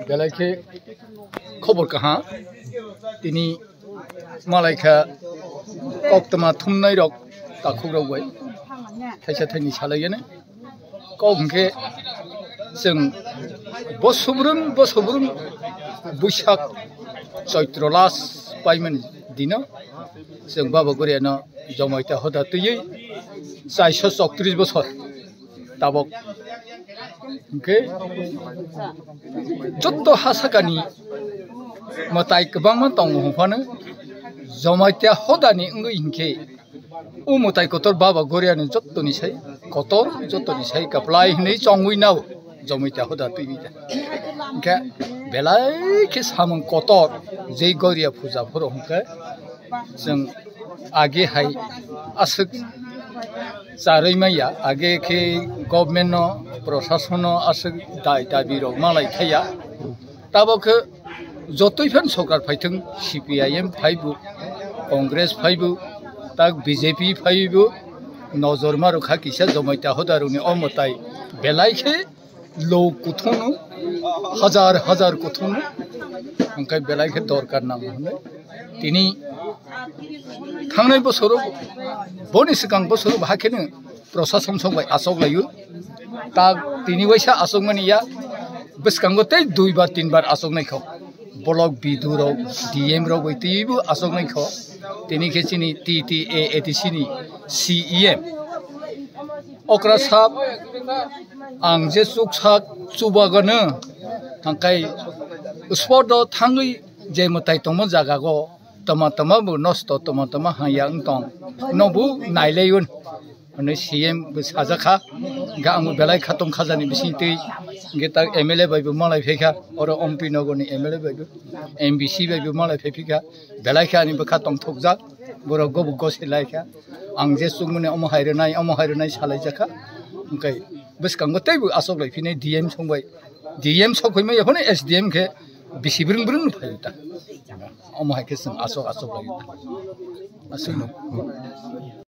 बेलायखे खबर कहा तिनी मालायखा कक्तमा थुमनाय रक दाखुग्रावबाय थाइसा थाइनै सालायगोन कौंखे जों बसब्रुं बैसाग चैत्र लास पाइमोन दिन जों बाबा गरियानो जमायता हदा तैयै 434 बोसोर ताबक ओंखे जत्त हासाकानि मताय गोबांमा दङ हमफानो जमायता हदानि ओंगै हिंखे उमताय कतर बाबा गरियानो जत्तनि साय कतर जत्तनि साय काप्लाय हनै चंगुइनाव जमायता हदा तैयै ओंखे बेलायखे सामों कतर जे गरिया फुजाफोर हमखे जों आगे हाय आसक जारैमाया आगे के गभर्नमेंट प्रशासन आसक दाय दाबि रक मालाय थाया ताबोखो जतैफान सरकार फायथों CPIM फायबो कांग्रेस फायबो ताक BJP फायबो नजर मारुखा किसा जमायता हदारुनि अमताय बेलायखे लो कुथुनो हजार कुथुनो ओंखाय बेलायखे दरकार नांगौ होनो तिनि थांनाय बोसोराव बनि सिगां बोसोराव हाखेनो प्रशासन संबाय आसक लायो ता तिनि वैसा आसक मानिया बेसकांगो तै 2 बार 3 बार आसक नायखौ ब्लक बिदुराव DM राव बैतिबो आसक नायखौ तिनि खेचिनि TTA ATC नि CEM अक्रा साब आं जे सुक साक चुबागनो थांखाय स्पट थाङै जे मताय तम जागागो तमा बो नस्त तमा हाया अंतं नबु नायलायन माने CM बो साजाखा गाम बेलाय खातम खाजानि बिसितै गेता MLA बायबो मालाय फेखा अर MP नगरनि MLA बायबो MBC बायबो मालाय फेफिका बेलायखानि बो खातम थकजा बर गब गसेलायखा आं जे सुमने अम हायरनाय सालाय जाखा ओंखाय बेसकांगो तैबो आसक लायफिनाय DM संबाय DM सकैमै याफने SDM के बिसिब्रुं फायता अम हायके जों आसक लायो आसक